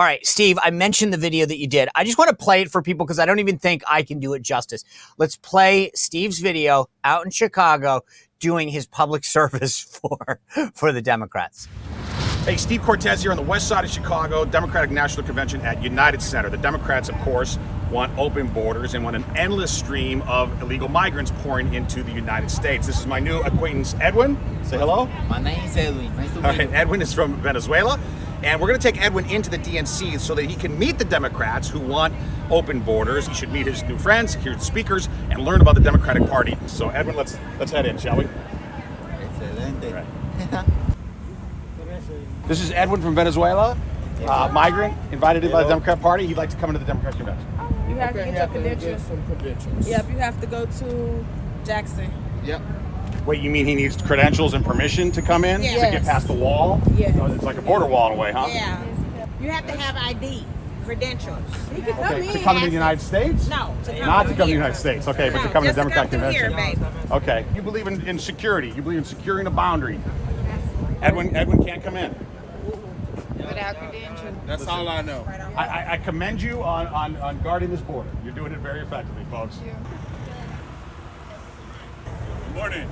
All right, Steve, I mentioned the video that you did. I just want to play it for people because I don't even think I can do it justice. Let's play Steve's video out in Chicago doing his public service for the Democrats. Hey, Steve Cortes here on the west side of Chicago, Democratic National Convention at United Center. The Democrats, of course, want open borders and want an endless stream of illegal migrants pouring into the United States. This is my new acquaintance, Edwin. Say hello. My name is Edwin. Nice to meet you. Edwin is from Venezuela. And we're going to take Edwin into the DNC so that he can meet the Democrats who want open borders. He should meet his new friends, hear the speakers, and learn about the Democratic Party. So, Edwin, let's head in, shall we? Excelente. Right. This is Edwin from Venezuela, migrant, invited in by the Democratic Party. He'd like to come into the Democratic Convention. You have to get your get some credentials. Yep, you have to go to Jackson. Yep. Wait, you mean he needs credentials and permission to come in? Yes. To get past the wall? Yes. Oh, it's like a border wall in a way, huh? Yeah. You have to have ID, credentials. He can come Okay, in. to come to the United States? No, to come Not to through come to the here. United States, okay, but No, to come to just the to Democratic come through Convention. here, baby. Okay, you believe in security. You believe in securing a boundary. Edwin can't come in. Without credentials. That's all I know. I commend you on guarding this border. You're doing it very effectively, folks. Good morning.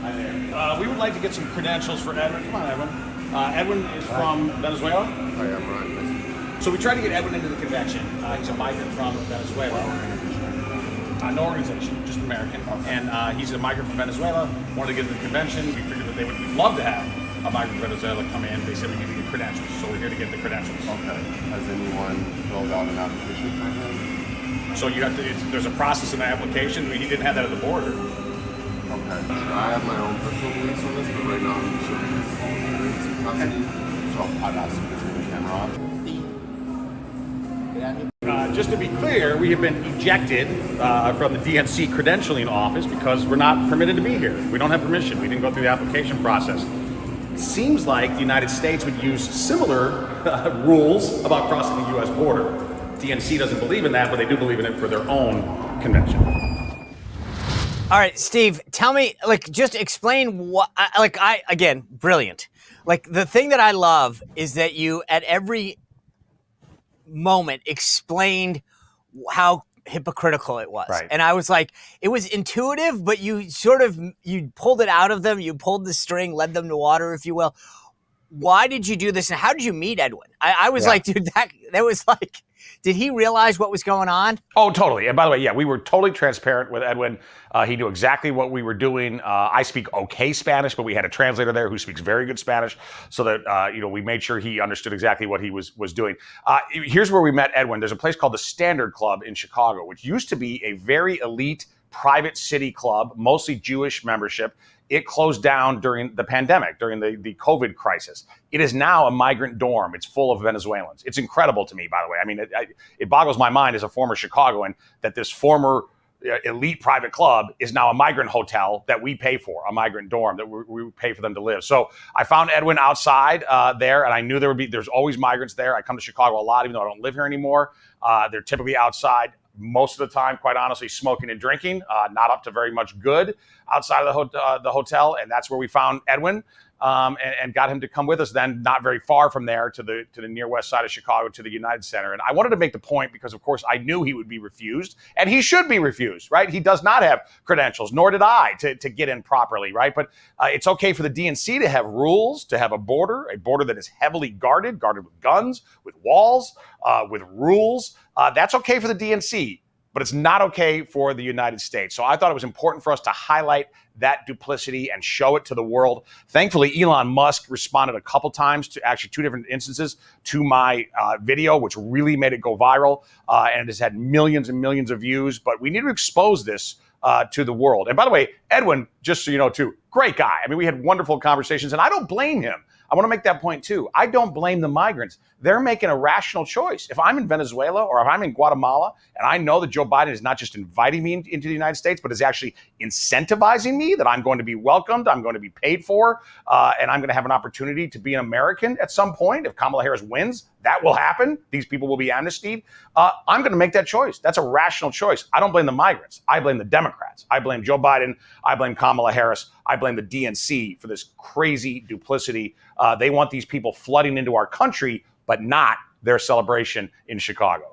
Hi there. We would like to get some credentials for Edwin. Come on, Edwin. Edwin is from Venezuela. I am right. So we tried to get Edwin into the convention. He's a migrant from Venezuela. No organization, just American. And he's a migrant from Venezuela. Wanted to get into the convention. We figured that they would love to have a migrant from Venezuela come in. They said we need to get credentials. So we're here to get the credentials. Okay. Has anyone filled out an application for him? So you have to. There's a process in the application. He didn't have that at the border. Okay. I have my own personal beliefs on this, but right now I'm serving his own custody. So I've asked him to turn the camera off. Just to be clear, we have been ejected from the DNC credentialing office because we're not permitted to be here. We don't have permission. We didn't go through the application process. It seems like the United States would use similar rules about crossing the U.S. border. DNC doesn't believe in that, but they do believe in it for their own convention. All right, Steve, tell me, just explain what, again, brilliant. The thing that I love is that you, at every moment, explained how hypocritical it was. Right. And I was like, it was intuitive, but you pulled it out of them. You pulled the string, led them to water, if you will. Why did you do this? And how did you meet Edwin? I was like, dude, that was like, did he realize what was going on? Oh, totally. And by the way, we were totally transparent with Edwin. He knew exactly what we were doing. I speak okay Spanish, but we had a translator there who speaks very good Spanish, so that we made sure he understood exactly what he was doing. Here's where we met Edwin. There's a place called the Standard Club in Chicago, which used to be a very elite private city club, mostly Jewish membership. It closed down during the pandemic, during the COVID crisis. It is now a migrant dorm. It's full of Venezuelans. It's incredible to me, by the way. I mean, it boggles my mind as a former Chicagoan that this former elite private club is now a migrant hotel that we pay for, a migrant dorm that we pay for them to live. So I found Edwin outside there, and I knew there's always migrants there. I come to Chicago a lot, even though I don't live here anymore. They're typically outside most of the time, quite honestly, smoking and drinking, not up to very much good outside of the hotel. And that's where we found Edwin and got him to come with us then, not very far from there, to the near west side of Chicago, to the United Center. And I wanted to make the point because, of course, I knew he would be refused, and he should be refused, right? He does not have credentials, nor did I, to get in properly, right? But it's okay for the DNC to have rules, to have a border that is heavily guarded with guns, with walls, with rules. That's okay for the DNC, but it's not okay for the United States. So I thought it was important for us to highlight that duplicity and show it to the world. Thankfully, Elon Musk responded a couple times, to actually 2 different instances, to my video, which really made it go viral, and it has had millions and millions of views. But we need to expose this to the world. And by the way, Edwin, just so you know too, great guy. I mean, we had wonderful conversations, and I don't blame him. I want to make that point too. I don't blame the migrants. They're making a rational choice. If I'm in Venezuela or if I'm in Guatemala and I know that Joe Biden is not just inviting me into the United States, but is actually incentivizing me, that I'm going to be welcomed, I'm going to be paid for, and I'm going to have an opportunity to be an American at some point. If Kamala Harris wins, that will happen. These people will be amnestied. I'm going to make that choice. That's a rational choice. I don't blame the migrants. I blame the Democrats. I blame Joe Biden. I blame Kamala Harris. I blame the DNC for this crazy duplicity. They want these people flooding into our country, but not their celebration in Chicago.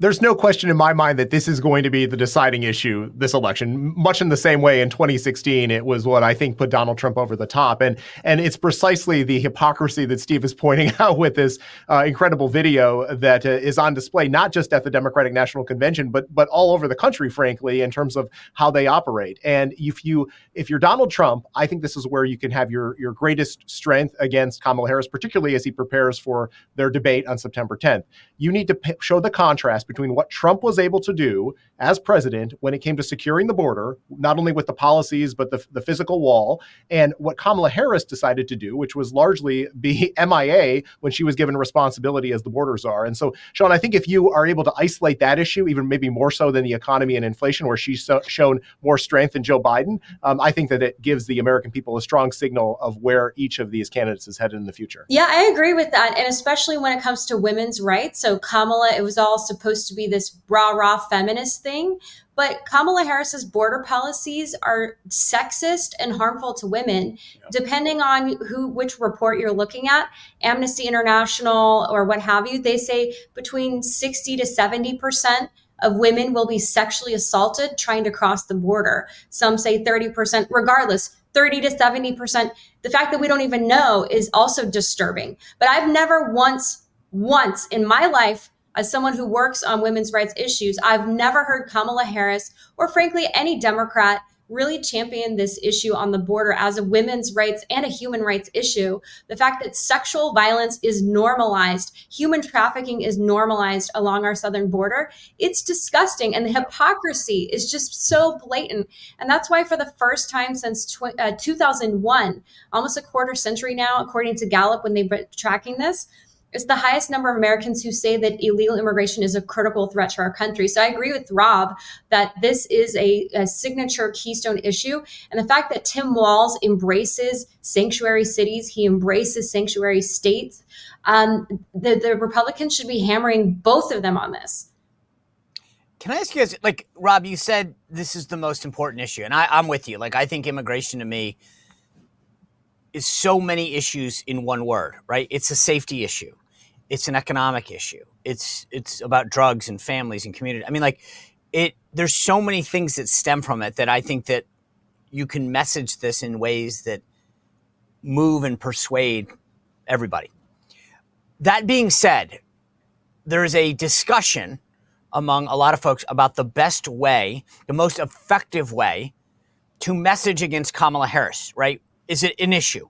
There's no question in my mind that this is going to be the deciding issue this election, much in the same way in 2016 it was what I think put Donald Trump over the top. And it's precisely the hypocrisy that Steve is pointing out with this incredible video that is on display, not just at the Democratic National Convention, but all over the country, frankly, in terms of how they operate. And if you're Donald Trump, I think this is where you can have your greatest strength against Kamala Harris, particularly as he prepares for their debate on September 10th. You need to show the contrast between what Trump was able to do as president when it came to securing the border, not only with the policies, but the physical wall, and what Kamala Harris decided to do, which was largely be MIA when she was given responsibility as the border czar. And so, Sean, I think if you are able to isolate that issue, even maybe more so than the economy and inflation, where she's shown more strength than Joe Biden, I think that it gives the American people a strong signal of where each of these candidates is headed in the future. Yeah, I agree with that. And especially when it comes to women's rights. So Kamala, it was all supposed to be this rah-rah feminist thing. But Kamala Harris's border policies are sexist and harmful to women, depending on which report you're looking at, Amnesty International or what have you. They say between 60 to 70% of women will be sexually assaulted trying to cross the border. Some say 30%, regardless, 30 to 70%. The fact that we don't even know is also disturbing. But I've never once in my life, as someone who works on women's rights issues, I've never heard Kamala Harris or frankly any Democrat really champion this issue on the border as a women's rights and a human rights issue. The fact that sexual violence is normalized, human trafficking is normalized along our southern border, it's disgusting. And the hypocrisy is just so blatant. And that's why for the first time since 2001, almost a quarter century now, according to Gallup, when they've been tracking this, it's the highest number of Americans who say that illegal immigration is a critical threat to our country. So I agree with Rob that this is a signature keystone issue. And the fact that Tim Walz embraces sanctuary cities, he embraces sanctuary states, the Republicans should be hammering both of them on this. Can I ask you guys, like, Rob, you said this is the most important issue. And I'm with you. Like, I think immigration to me is so many issues in one word, right? It's a safety issue. It's an economic issue. It's about drugs and families and community. I mean, like, there's so many things that stem from it that I think that you can message this in ways that move and persuade everybody. That being said, there is a discussion among a lot of folks about the best way, the most effective way to message against Kamala Harris, right? Is it an issue?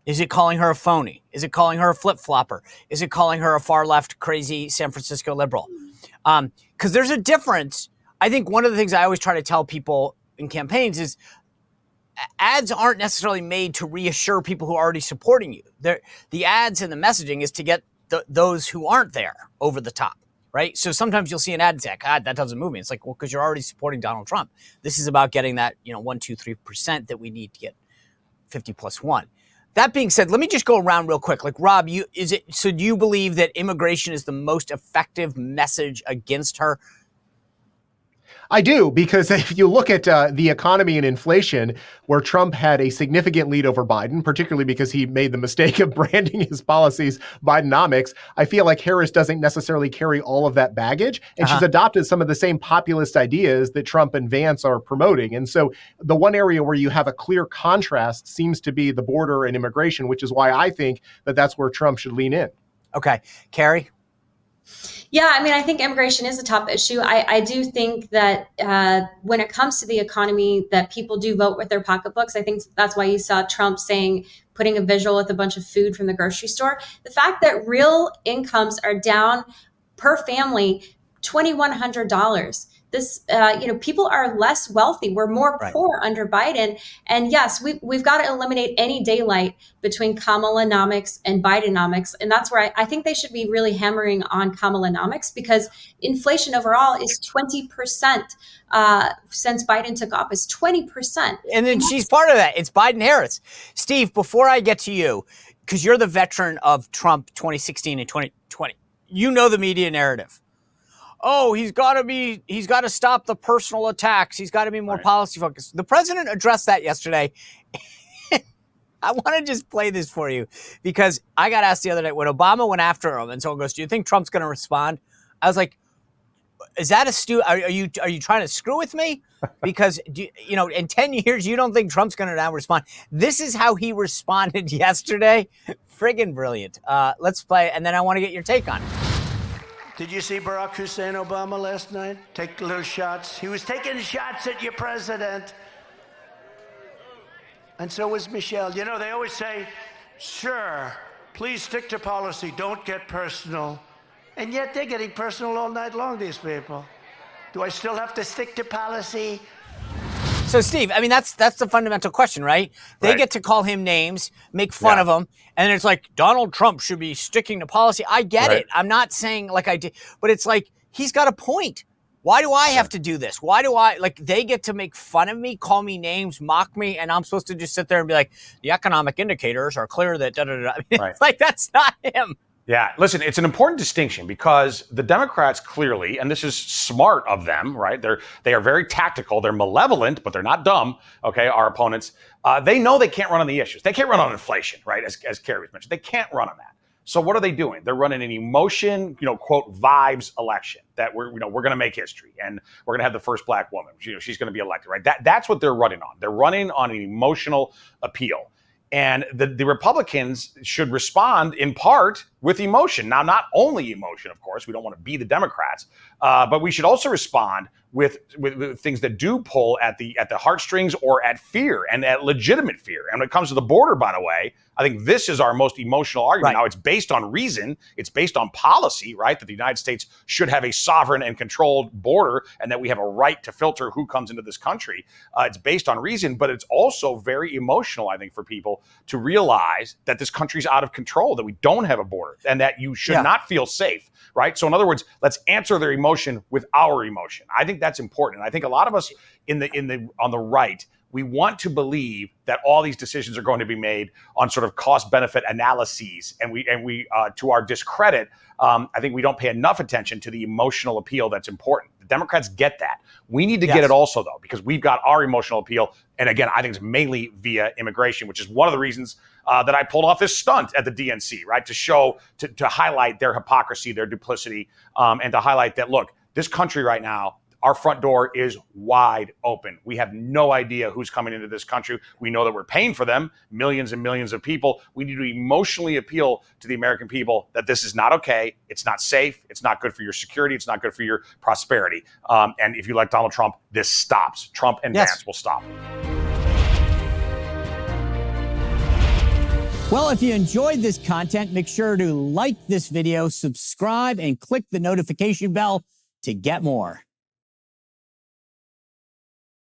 Is it calling her a phony? Is it calling her a flip-flopper? Is it calling her a far-left, crazy San Francisco liberal? Because there's a difference. I think one of the things I always try to tell people in campaigns is ads aren't necessarily made to reassure people who are already supporting you. The ads and the messaging is to get those who aren't there over the top, right? So sometimes you'll see an ad and say, God, that doesn't move me. It's like, well, because you're already supporting Donald Trump. This is about getting that, 1, 2, 3% that we need to get 50 plus 1. That being said, let me just go around real quick. Like, Rob, do you believe that immigration is the most effective message against her? I do, because if you look at the economy and inflation, where Trump had a significant lead over Biden, particularly because he made the mistake of branding his policies Bidenomics, I feel like Harris doesn't necessarily carry all of that baggage. And she's adopted some of the same populist ideas that Trump and Vance are promoting. And so the one area where you have a clear contrast seems to be the border and immigration, which is why I think that that's where Trump should lean in. Okay. Carrie? Yeah, I mean, I think immigration is a top issue. I do think that when it comes to the economy, that people do vote with their pocketbooks. I think that's why you saw Trump putting a visual with a bunch of food from the grocery store. The fact that real incomes are down per family $2,100. This, people are less wealthy. We're more poor under Biden. And yes, we've got to eliminate any daylight between Kamala-nomics and Bidenomics. And that's where I think they should be really hammering on Kamala-nomics, because inflation overall is 20% since Biden took office, 20%. And then she's part of that. It's Biden-Harris. Steve, before I get to you, because you're the veteran of Trump 2016 and 2020, you know the media narrative. oh, he's got to stop the personal attacks. He's got to be more Right. policy focused. The president addressed that yesterday. I want to just play this for you because I got asked the other day when Obama went after him and someone goes, do you think Trump's going to respond? I was like, is that are you trying to screw with me? Because in 10 years, you don't think Trump's going to now respond. This is how he responded yesterday. Friggin' brilliant. Let's play, and then I want to get your take on it. Did you see Barack Hussein Obama last night? Take little shots. He was taking shots at your president. And so was Michelle. You know, they always say, sure, please stick to policy. Don't get personal. And yet they're getting personal all night long, these people. Do I still have to stick to policy? So, Steve, I mean, that's the fundamental question, right? They Right. get to call him names, make fun of him, and it's like, Donald Trump should be sticking to policy. I get it. I'm not saying like I did, but it's like, he's got a point. Why do I have to do this? Why do they get to make fun of me, call me names, mock me, and I'm supposed to just sit there and be like, the economic indicators are clear that da-da-da-da. I mean, it's like, that's not him. Yeah, listen, it's an important distinction because the Democrats clearly, and this is smart of them, right? They are very tactical. They're malevolent, but they're not dumb. Okay, our opponents, they know they can't run on the issues. They can't run on inflation, right? As Carrie was mentioned, they can't run on that. So what are they doing? They're running an emotion, quote, vibes election that we're going to make history and we're going to have the first black woman. She's going to be elected, right? That's what they're running on. They're running on an emotional appeal. And the Republicans should respond in part with emotion. Now, not only emotion, of course, we don't want to be the Democrats, but we should also respond with things that do pull at the heartstrings or at fear and at legitimate fear. And when it comes to the border, by the way, I think this is our most emotional argument. Right. Now, it's based on reason. It's based on policy, right? That the United States should have a sovereign and controlled border and that we have a right to filter who comes into this country. It's based on reason, but it's also very emotional, I think, for people to realize that this country's out of control, that we don't have a border and that you should not feel safe, right? So in other words, let's answer their emotion with our emotion. I think that's important. And I think a lot of us on the right, we want to believe that all these decisions are going to be made on sort of cost-benefit analyses, and we to our discredit, I think we don't pay enough attention to the emotional appeal that's important. The Democrats get that. We need to get it also, though, because we've got our emotional appeal, and again, I think it's mainly via immigration, which is one of the reasons that I pulled off this stunt at the DNC, right, to show to highlight their hypocrisy, their duplicity, and to highlight that look, this country right now. Our front door is wide open. We have no idea who's coming into this country. We know that we're paying for them, millions and millions of people. We need to emotionally appeal to the American people that this is not okay. It's not safe. It's not good for your security. It's not good for your prosperity. And if you like Donald Trump, this stops. Trump and Vance will stop. Well, if you enjoyed this content, make sure to like this video, subscribe, and click the notification bell to get more.